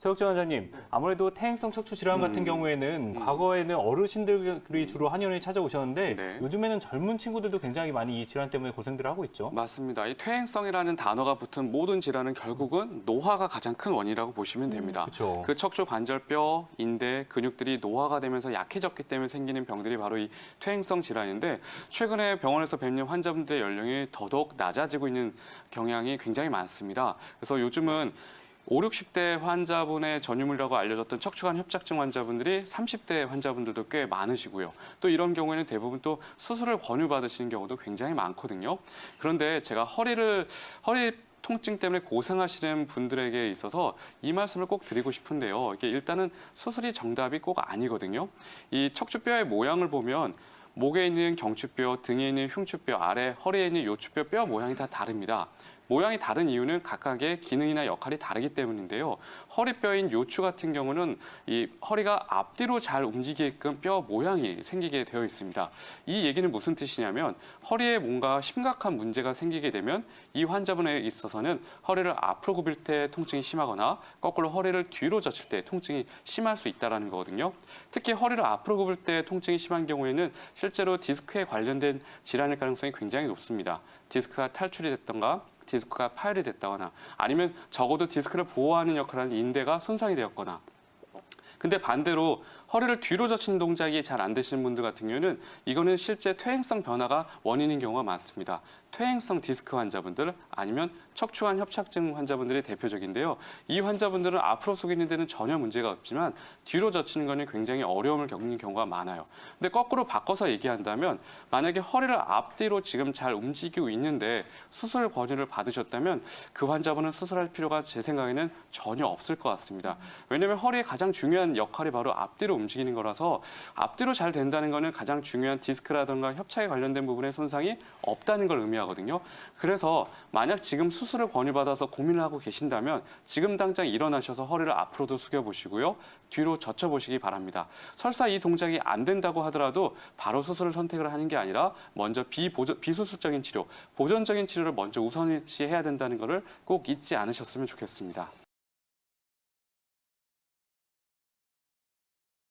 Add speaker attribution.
Speaker 1: 서혁정 원장님, 아무래도 퇴행성 척추 질환 같은 경우에는 과거에는 어르신들이 주로 한의원에 찾아오셨는데
Speaker 2: 네.
Speaker 1: 요즘에는 젊은 친구들도 굉장히 많이 이 질환 때문에 고생들을 하고 있죠.
Speaker 2: 맞습니다. 이 퇴행성이라는 단어가 붙은 모든 질환은 결국은 노화가 가장 큰 원인이라고 보시면 됩니다.
Speaker 1: 그렇죠.
Speaker 2: 그 척추 관절뼈, 인대, 근육들이 노화가 되면서 약해졌기 때문에 생기는 병들이 바로 이 퇴행성 질환인데 최근에 병원에서 뵙는 환자분들의 연령이 더더욱 낮아지고 있는 경향이 굉장히 많습니다. 그래서 요즘은 5, 60대 환자분의 전유물이라고 알려졌던 척추관 협착증 환자분들이 30대 환자분들도 꽤 많으시고요. 또 이런 경우에는 대부분 또 수술을 권유받으시는 경우도 굉장히 많거든요. 그런데 제가 허리 통증 때문에 고생하시는 분들에게 있어서 이 말씀을 꼭 드리고 싶은데요. 이게 일단은 수술이 정답이 꼭 아니거든요. 이 척추뼈의 모양을 보면 목에 있는 경추뼈, 등에 있는 흉추뼈, 아래 허리에 있는 요추뼈 뼈 모양이 다 다릅니다. 모양이 다른 이유는 각각의 기능이나 역할이 다르기 때문인데요. 허리뼈인 요추 같은 경우는 이 허리가 앞뒤로 잘 움직이게끔 뼈 모양이 생기게 되어 있습니다. 이 얘기는 무슨 뜻이냐면 허리에 뭔가 심각한 문제가 생기게 되면 이 환자분에 있어서는 허리를 앞으로 굽힐 때 통증이 심하거나 거꾸로 허리를 뒤로 젖힐 때 통증이 심할 수 있다는 거거든요. 특히 허리를 앞으로 굽을 때 통증이 심한 경우에는 실제로 디스크에 관련된 질환일 가능성이 굉장히 높습니다. 디스크가 탈출이 됐던가 디스크가 파열이 됐다거나 아니면 적어도 디스크를 보호하는 역할을 하는 인대가 손상이 되었거나 근데 반대로 허리를 뒤로 젖히는 동작이 잘 안 되시는 분들 같은 경우는 이거는 실제 퇴행성 변화가 원인인 경우가 많습니다. 퇴행성 디스크 환자분들 아니면 척추관 협착증 환자분들이 대표적인데요. 이 환자분들은 앞으로 숙이는 데는 전혀 문제가 없지만 뒤로 젖히는 거는 굉장히 어려움을 겪는 경우가 많아요. 근데 거꾸로 바꿔서 얘기한다면 만약에 허리를 앞뒤로 지금 잘 움직이고 있는데 수술 권유를 받으셨다면 그 환자분은 수술할 필요가 제 생각에는 전혀 없을 것 같습니다. 왜냐하면 허리의 가장 중요한 역할이 바로 앞뒤로 움직이는 거라서 앞뒤로 잘 된다는 거는 가장 중요한 디스크라든가 협착에 관련된 부분의 손상이 없다는 걸 의미하거든요. 그래서 만약 지금 수술을 권유받아서 고민을 하고 계신다면 지금 당장 일어나셔서 허리를 앞으로도 숙여보시고요. 뒤로 젖혀보시기 바랍니다. 설사 이 동작이 안 된다고 하더라도 바로 수술을 선택을 하는 게 아니라 먼저 비수술적인 치료, 보존적인 치료를 먼저 우선시해야 된다는 것을 꼭 잊지 않으셨으면 좋겠습니다.